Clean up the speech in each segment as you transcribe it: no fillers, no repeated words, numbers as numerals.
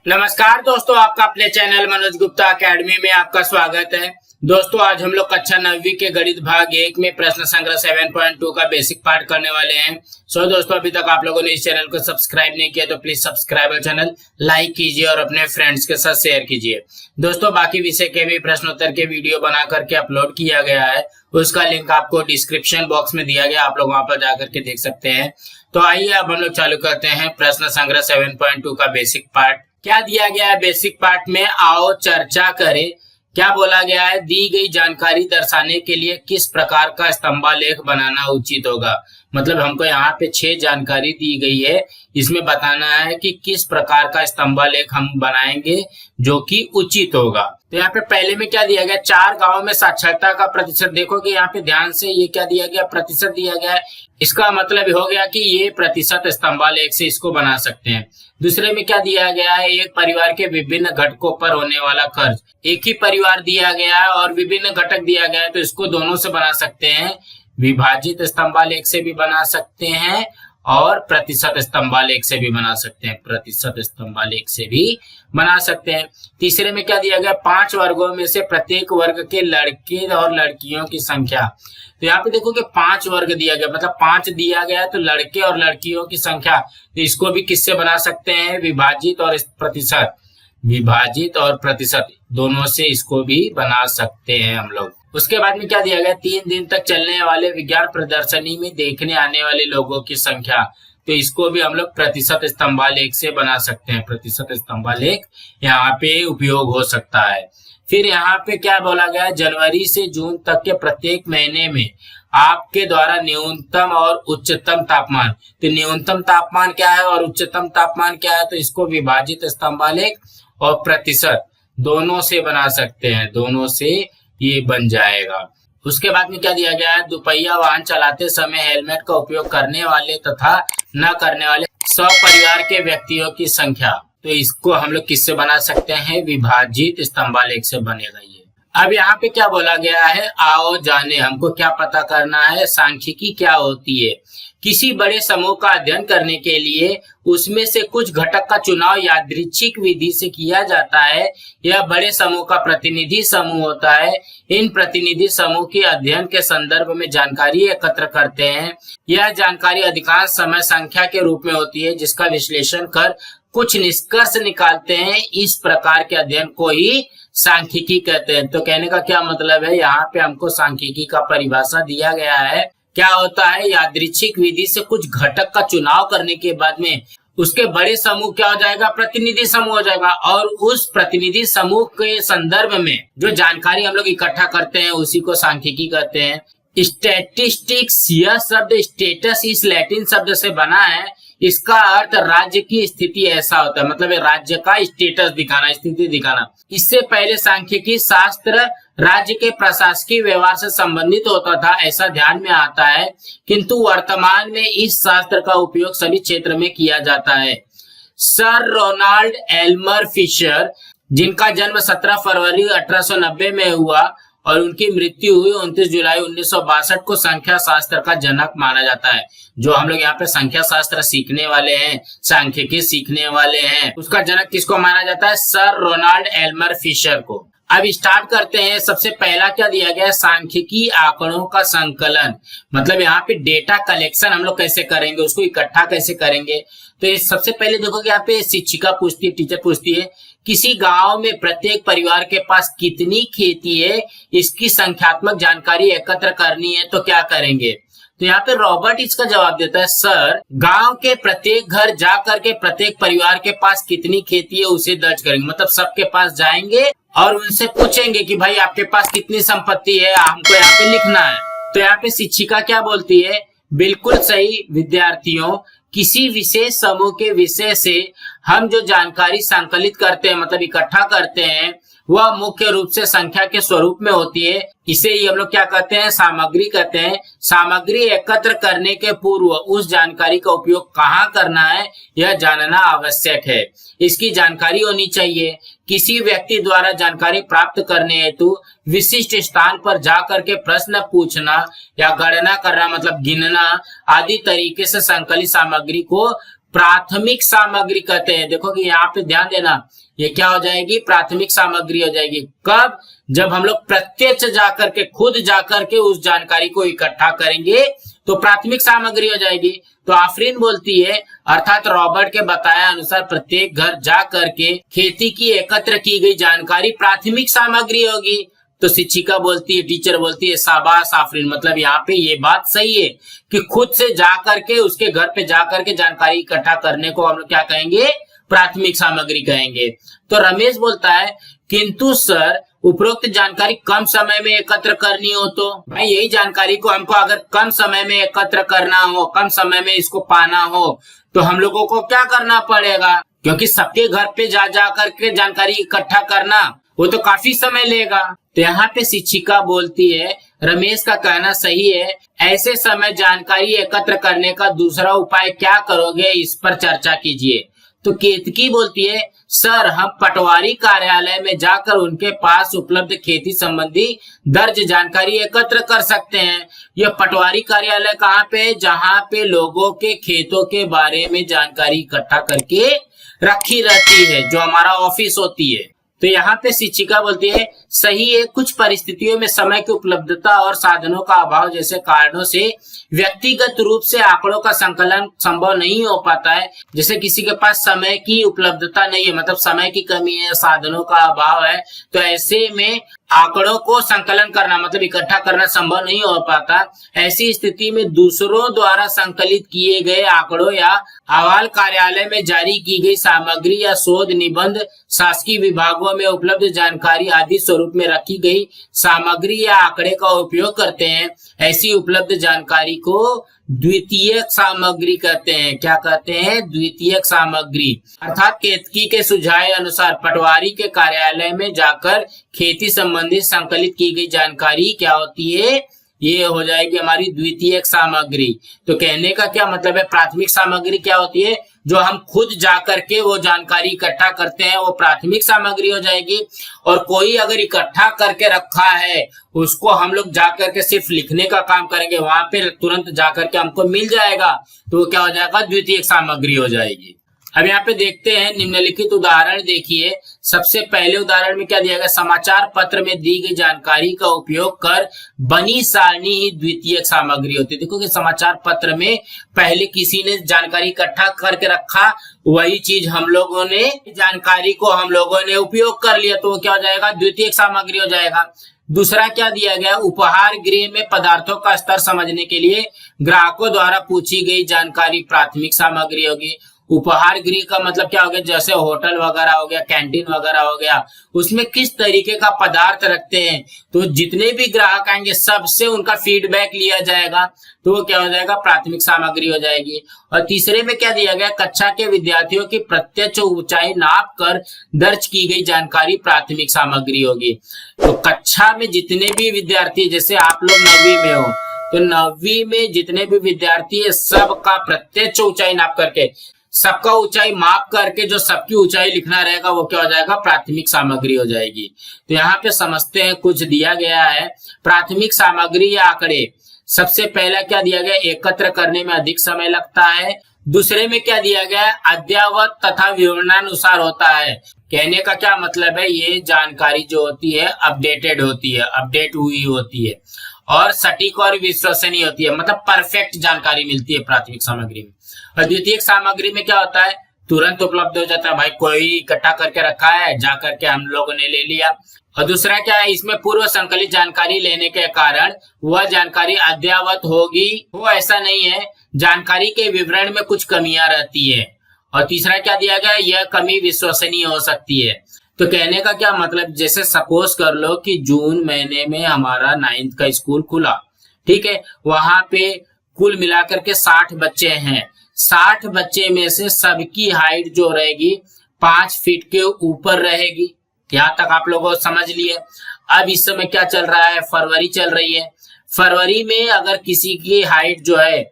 नमस्कार दोस्तों, आपका अपने चैनल मनोज गुप्ता एकेडमी में आपका स्वागत है। दोस्तों, आज हम लोग कक्षा 9वीं के गणित भाग 1 में प्रश्न संग्रह 7.2 का बेसिक पार्ट करने वाले हैं। दोस्तों, अभी तक आप लोगों ने इस चैनल को सब्सक्राइब नहीं किया तो प्लीज सब्सक्राइब चैनल, लाइक कीजिए और अपने फ्रेंड्स के साथ शेयर कीजिए। दोस्तों, बाकी विषय के भी प्रश्नोत्तर के वीडियो बना करके अपलोड किया गया है, उसका लिंक आपको डिस्क्रिप्शन बॉक्स में दिया गया, आप लोग वहां पर जाकर के देख सकते हैं। तो आइए अब हम लोग चालू करते हैं प्रश्न संग्रह 7.2 का बेसिक पार्ट। क्या दिया गया है बेसिक पार्ट में, आओ चर्चा करें। क्या बोला गया है, दी गई जानकारी दर्शाने के लिए किस प्रकार का स्तंभालेख बनाना उचित होगा। मतलब हमको यहाँ पे 6 जानकारी दी गई है, इसमें बताना है कि किस प्रकार का स्तंभालेख हम बनाएंगे जो कि उचित होगा। तो यहाँ पे पहले में क्या दिया गया, 4 गांवों में साक्षरता का प्रतिशत। देखो कि यहाँ पे ध्यान से ये क्या दिया गया, प्रतिशत दिया गया है। इसका मतलब हो गया कि ये प्रतिशत स्तंभालेख से इसको बना सकते हैं। दूसरे में क्या दिया गया है, एक परिवार के विभिन्न घटकों पर होने वाला खर्च। एक ही परिवार दिया गया है और विभिन्न घटक दिया गया है, तो इसको दोनों से बना सकते हैं, विभाजित स्तंभालेख से भी बना सकते हैं और प्रतिशत स्तंभालेख से भी बना सकते हैं, प्रतिशत स्तंभालेख से भी बना सकते हैं। तीसरे में क्या दिया गया, 5 वर्गों में से प्रत्येक वर्ग के लड़के और लड़कियों की संख्या। तो यहाँ पे देखो कि 5 वर्ग दिया गया, मतलब 5 दिया गया है, तो लड़के और लड़कियों की संख्या, तो इसको भी किससे बना सकते हैं, विभाजित और प्रतिशत, विभाजित और प्रतिशत दोनों से इसको भी बना सकते हैं हम लोग। उसके बाद में क्या दिया गया, 3 दिन तक चलने वाले विज्ञान प्रदर्शनी में देखने आने वाले लोगों की संख्या। तो इसको भी हम लोग प्रतिशत स्तंभालेख से बना सकते हैं, प्रतिशत स्तंभालेख यहाँ पे उपयोग हो सकता है। फिर यहाँ पे क्या बोला गया, जनवरी से जून तक के प्रत्येक महीने में आपके द्वारा न्यूनतम और उच्चतम तापमान। तो न्यूनतम तापमान क्या है और उच्चतम तापमान क्या है, तो इसको विभाजित स्तंभालेख और प्रतिशत दोनों से बना सकते हैं, दोनों से ये बन जाएगा। उसके बाद में क्या दिया गया है, दुपहिया वाहन चलाते समय हेलमेट का उपयोग करने वाले तथा न करने वाले सपरिवार के व्यक्तियों की संख्या। तो इसको हम लोग किससे बना सकते हैं, विभाजित स्तंभालेख से बनेगा ये। अब यहाँ पे क्या बोला गया है, आओ जाने, हमको क्या पता करना है, सांख्यिकी क्या होती है। किसी बड़े समूह का अध्ययन करने के लिए उसमें से कुछ घटक का चुनाव यादृच्छिक विधि से किया जाता है। यह बड़े समूह का प्रतिनिधि समूह होता है। इन प्रतिनिधि समूह के अध्ययन के संदर्भ में जानकारी एकत्र करते हैं। यह जानकारी अधिकांश समय संख्या के रूप में होती है, जिसका विश्लेषण कर कुछ निष्कर्ष निकालते हैं। इस प्रकार के अध्ययन को ही सांख्यिकी कहते हैं। तो कहने का क्या मतलब है, यहाँ पे हमको सांख्यिकी का परिभाषा दिया गया है। क्या होता है, यादृच्छिक विधि से कुछ घटक का चुनाव करने के बाद में उसके बड़े समूह क्या हो जाएगा, प्रतिनिधि समूह हो जाएगा। और उस प्रतिनिधि समूह के संदर्भ में जो जानकारी हम लोग इकट्ठा करते हैं उसी को सांख्यिकी कहते हैं। स्टैटिस्टिक्स, यह शब्द स्टेटस इस लैटिन शब्द से बना है। इसका अर्थ राज्य की स्थिति ऐसा होता है, मतलब राज्य का स्टेटस दिखाना, स्थिति दिखाना। इससे पहले सांख्यिकी शास्त्र राज्य के प्रशासकीय व्यवहार से संबंधित होता था, ऐसा ध्यान में आता है। किंतु वर्तमान में इस शास्त्र का उपयोग सभी क्षेत्र में किया जाता है। सर रोनाल्ड एल्मर फिशर, जिनका जन्म 17 फरवरी 1890 में हुआ और उनकी मृत्यु हुई 29 जुलाई 1962 को, संख्या शास्त्र का जनक माना जाता है। जो हम लोग यहाँ पे संख्या शास्त्र सीखने वाले हैं, सांख्यिकी सीखने वाले हैं, उसका जनक किसको माना जाता है, सर रोनाल्ड एल्मर फिशर को। अब स्टार्ट करते हैं। सबसे पहला क्या दिया गया है, सांख्यिकी आंकड़ों का संकलन। मतलब यहाँ पे डेटा कलेक्शन हम लोग कैसे करेंगे, उसको इकट्ठा कैसे करेंगे। तो सबसे पहले देखो कि यहाँ पे शिक्षिका पूछती है, टीचर पूछती है, किसी गांव में प्रत्येक परिवार के पास कितनी खेती है, इसकी संख्यात्मक जानकारी एकत्र करनी है, तो क्या करेंगे। तो यहाँ पे रॉबर्ट इसका जवाब देता है, सर गांव के प्रत्येक घर जा करके प्रत्येक परिवार के पास कितनी खेती है उसे दर्ज करेंगे। मतलब सबके पास जाएंगे और उनसे पूछेंगे कि भाई आपके पास कितनी संपत्ति है, हमको यहाँ पे लिखना है। तो यहाँ पे शिक्षिका क्या बोलती है, बिल्कुल सही विद्यार्थियों, किसी विशेष समूह के विषय से हम जो जानकारी संकलित करते हैं, मतलब इकट्ठा करते हैं, वह मुख्य रूप से संख्या के स्वरूप में होती है। इसे ही हम लोग क्या कहते हैं, सामग्री कहते हैं। सामग्री एकत्र करने के पूर्व उस जानकारी का उपयोग कहाँ करना है यह जानना आवश्यक है। इसकी जानकारी होनी चाहिए। किसी व्यक्ति द्वारा जानकारी प्राप्त करने हेतु विशिष्ट स्थान पर जाकर के प्रश्न पूछना या गणना करना, मतलब गिनना आदि तरीके से संकलित सामग्री को प्राथमिक सामग्री कहते हैं। देखो कि यहाँ पे ध्यान देना, ये क्या हो जाएगी, प्राथमिक सामग्री हो जाएगी। कब, जब हम लोग प्रत्यक्ष जाकर के, खुद जाकर के उस जानकारी को इकट्ठा करेंगे तो प्राथमिक सामग्री हो जाएगी। तो आफरीन बोलती है, अर्थात रॉबर्ट के बताया अनुसार प्रत्येक घर जा करके खेती की एकत्र की गई जानकारी प्राथमिक सामग्री होगी। तो शिक्षिका बोलती है, टीचर बोलती है, शाबाश आफरीन, मतलब यहाँ पे ये बात सही है कि खुद से जा करके, उसके घर पे जा करके जानकारी इकट्ठा करने को हम लोग क्या कहेंगे, प्राथमिक सामग्री कहेंगे। तो रमेश बोलता है, किंतु सर उपरोक्त जानकारी कम समय में एकत्र करनी हो तो, भाई यही जानकारी को हमको अगर कम समय में एकत्र करना हो, कम समय में इसको पाना हो, तो हम लोगों को क्या करना पड़ेगा, क्योंकि सबके घर पे जा जा करके जानकारी इकट्ठा करना वो तो काफी समय लेगा। तो यहाँ पे शिक्षिका बोलती है, रमेश का कहना सही है, ऐसे समय जानकारी एकत्र करने का दूसरा उपाय क्या करोगे, इस पर चर्चा कीजिए। तो केतकी बोलती है, सर हम पटवारी कार्यालय में जाकर उनके पास उपलब्ध खेती संबंधी दर्ज जानकारी एकत्र कर सकते हैं। यह पटवारी कार्यालय कहाँ पे, जहाँ पे लोगों के खेतों के बारे में जानकारी इकट्ठा करके रखी रहती है, जो हमारा ऑफिस होती है। तो यहाँ पे शिक्षिका बोलती है, सही है, कुछ परिस्थितियों में समय की उपलब्धता और साधनों का अभाव जैसे कारणों से व्यक्तिगत रूप से आंकड़ों का संकलन संभव नहीं हो पाता है। जैसे किसी के पास समय की उपलब्धता नहीं है, मतलब समय की कमी है, साधनों का अभाव है, तो ऐसे में आंकड़ों को संकलन करना, मतलब इकट्ठा करना संभव नहीं हो पाता। ऐसी स्थिति में दूसरों द्वारा संकलित किए गए आंकड़ों या अहवाल, कार्यालय में जारी की गई सामग्री या शोध निबंध, शासकीय विभागों में उपलब्ध जानकारी आदि स्वरूप में रखी गई सामग्री या आंकड़े का उपयोग करते हैं। ऐसी उपलब्ध जानकारी को द्वितीयक सामग्री कहते हैं। क्या कहते हैं, द्वितीयक सामग्री। अर्थात केतकी के सुझाव अनुसार पटवारी के कार्यालय में जाकर खेती संबंधी संकलित की गई जानकारी क्या होती है, ये हो जाएगी हमारी द्वितीयक सामग्री। तो कहने का क्या मतलब है, प्राथमिक सामग्री क्या होती है, जो हम खुद जाकर के वो जानकारी इकट्ठा करते हैं, वो प्राथमिक सामग्री हो जाएगी। और कोई अगर इकट्ठा करके रखा है, उसको हम लोग जाकर के सिर्फ लिखने का काम करेंगे, वहां पे तुरंत जाकर के हमको मिल जाएगा, तो वो क्या हो जाएगा, द्वितीयक सामग्री हो जाएगी। अब यहाँ पे देखते हैं निम्नलिखित उदाहरण। देखिए सबसे पहले उदाहरण में क्या दिया गया, समाचार पत्र में दी गई जानकारी का उपयोग कर बनी सारणी ही द्वितीयक सामग्री होती है। देखो कि समाचार पत्र में पहले किसी ने जानकारी इकट्ठा करके रखा, वही चीज हम लोगों ने, जानकारी को हम लोगों ने उपयोग कर लिया, तो वो क्या हो जाएगा, द्वितीयक सामग्री हो जाएगा। दूसरा क्या दिया गया, उपहार गृह में पदार्थों का स्तर समझने के लिए ग्राहकों द्वारा पूछी गई जानकारी प्राथमिक सामग्री होगी। उपहार गृह का मतलब क्या हो गया, जैसे होटल वगैरह हो गया, कैंटीन वगैरह हो गया, उसमें किस तरीके का पदार्थ रखते हैं, तो जितने भी ग्राहक आएंगे सबसे उनका फीडबैक लिया जाएगा, तो वो क्या हो जाएगा, प्राथमिक सामग्री हो जाएगी। और तीसरे में क्या दिया गया, कक्षा के विद्यार्थियों की प्रत्यक्ष ऊंचाई नाप कर दर्ज की गई जानकारी प्राथमिक सामग्री होगी। तो कक्षा में जितने भी विद्यार्थी, जैसे आप लोग 9वीं में हो, तो 9वीं में जितने भी विद्यार्थी है, सबका प्रत्यक्ष ऊंचाई नाप करके, सबका ऊंचाई माप करके जो सबकी ऊंचाई लिखना रहेगा, वो क्या हो जाएगा, प्राथमिक सामग्री हो जाएगी। तो यहाँ पे समझते हैं, कुछ दिया गया है प्राथमिक सामग्री या आंकड़े। सबसे पहला क्या दिया गया, एकत्र करने में अधिक समय लगता है। दूसरे में क्या दिया गया, अद्ययावत तथा विवरणानुसार होता है। कहने का क्या मतलब है, ये जानकारी जो होती है अपडेटेड होती है, अपडेट हुई होती है, और सटीक और विश्वसनीय होती है, मतलब परफेक्ट जानकारी मिलती है प्राथमिक सामग्री में। और द्वितीयक सामग्री में क्या होता है, तुरंत उपलब्ध हो जाता है, भाई कोई इकट्ठा करके रखा है, जा करके हम लोगों ने ले लिया। और दूसरा क्या है, इसमें पूर्व संकलित जानकारी लेने के कारण वह जानकारी अद्ययावत होगी, वो ऐसा नहीं है, जानकारी के विवरण में कुछ कमियां रहती है। और तीसरा क्या दिया गया, यह कमी विश्वसनीय हो सकती है। तो कहने का क्या मतलब, जैसे सपोज कर लो कि जून महीने में हमारा 9th का स्कूल खुला, ठीक है, वहां पे कुल मिलाकर के 60 बच्चे हैं। 60 बच्चे में से सबकी हाइट जो रहेगी 5 फीट के ऊपर रहेगी। यहाँ तक आप लोगों समझ लिए। अब इस समय क्या चल रहा है, फरवरी चल रही है। फरवरी में अगर किसी की हाइट जो है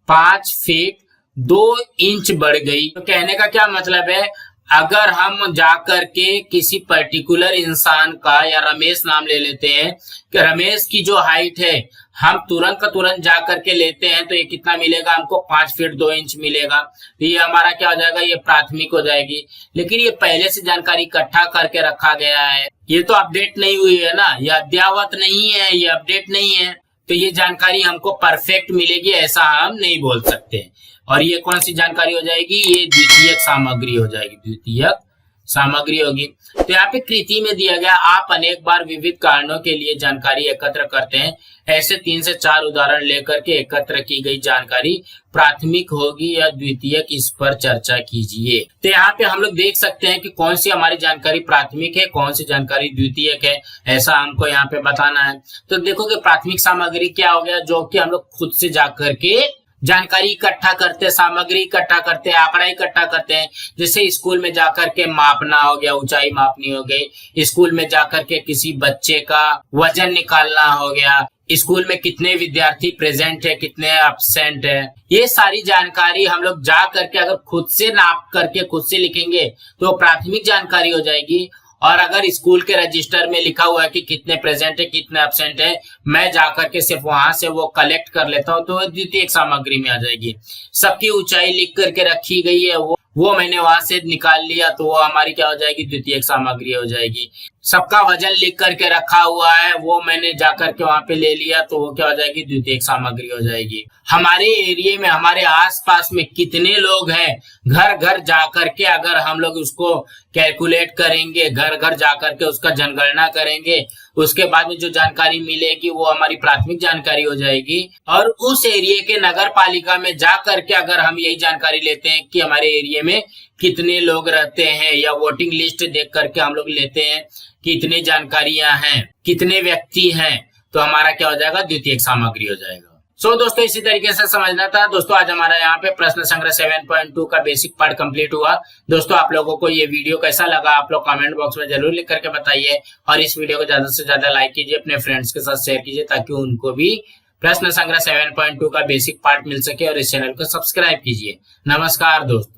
5 फीट 2 इंच बढ़ गई, तो कहने का क्या मतलब है, अगर हम जाकर के किसी पर्टिकुलर इंसान का, या रमेश नाम ले लेते हैं, कि रमेश की जो हाइट है हम तुरंत का तुरंत जा करके लेते हैं तो ये कितना मिलेगा हमको, 5 फीट 2 इंच मिलेगा। तो ये हमारा क्या हो जाएगा, ये प्राथमिक हो जाएगी। लेकिन ये पहले से जानकारी इकट्ठा करके रखा गया है, ये तो अपडेट नहीं हुई है ना, ये अद्ययावत नहीं है, ये अपडेट नहीं है, तो ये जानकारी हमको परफेक्ट मिलेगी ऐसा हम नहीं बोल सकते। और ये कौन सी जानकारी हो जाएगी, ये द्वितीयक सामग्री हो जाएगी, द्वितीयक सामग्री होगी। तो यहाँ पे कृति में दिया गया, आप अनेक बार विविध कारणों के लिए जानकारी एकत्र करते हैं, ऐसे 3 से 4 उदाहरण लेकर के एकत्र की गई जानकारी प्राथमिक होगी या द्वितीयक, इस पर चर्चा कीजिए। तो यहाँ पे हम लोग देख सकते हैं कि कौन सी हमारी जानकारी प्राथमिक है, कौन सी जानकारी द्वितीयक है, ऐसा हमको यहाँ पे बताना है। तो देखो कि प्राथमिक सामग्री क्या हो गया, जो कि हम लोग खुद से जाकर के जानकारी इकट्ठा करते, सामग्री इकट्ठा करते, आंकड़ा इकट्ठा करते हैं। जैसे स्कूल में जाकर के मापना हो गया, ऊंचाई मापनी हो गई, स्कूल में जाकर के किसी बच्चे का वजन निकालना हो गया, स्कूल में कितने विद्यार्थी प्रेजेंट है, कितने एब्सेंट है, ये सारी जानकारी हम लोग जा करके अगर खुद से नाप करके खुद से लिखेंगे तो प्राथमिक जानकारी हो जाएगी। और अगर स्कूल के रजिस्टर में लिखा हुआ है कि कितने प्रेजेंट है, कितने एब्सेंट है, मैं जाकर के सिर्फ वहां से वो कलेक्ट कर लेता हूँ, तो द्वितीयक सामग्री में आ जाएगी। सबकी ऊंचाई लिख करके रखी गई है, वो मैंने वहां से निकाल लिया, तो वो हमारी क्या हो जाएगी, द्वितीयक सामग्री हो जाएगी। सबका वजन लिख करके रखा हुआ है, वो मैंने जाकर के वहां पे ले लिया, तो वो क्या हो जाएगी, द्वितीयक सामग्री हो जाएगी। हमारे एरिया में, हमारे आसपास में कितने लोग हैं, घर घर जाकर के अगर हम लोग उसको कैलकुलेट करेंगे, घर घर जाकर के उसका जनगणना करेंगे, उसके बाद में जो जानकारी मिलेगी वो हमारी प्राथमिक जानकारी हो जाएगी। और उस एरिया के नगर पालिका में जा करके अगर हम यही जानकारी लेते हैं कि हमारे एरिया में कितने लोग रहते हैं, या वोटिंग लिस्ट देख करके हम लोग लेते हैं कितने जानकारियां हैं, कितने व्यक्ति हैं, तो हमारा क्या हो जाएगा, द्वितीयक सामग्री हो जाएगा। दोस्तों इसी तरीके से समझना था। दोस्तों आज हमारा यहाँ पे प्रश्न संग्रह 7.2 का बेसिक पार्ट कंप्लीट हुआ। दोस्तों आप लोगों को ये वीडियो कैसा लगा, आप लोग कमेंट बॉक्स में जरूर लिख करके बताइए, और इस वीडियो को ज्यादा से ज्यादा लाइक कीजिए, अपने फ्रेंड्स के साथ शेयर कीजिए, ताकि उनको भी प्रश्न संग्रह 7.2 का बेसिक पार्ट मिल सके, और इस चैनल को सब्सक्राइब कीजिए। नमस्कार दोस्तों।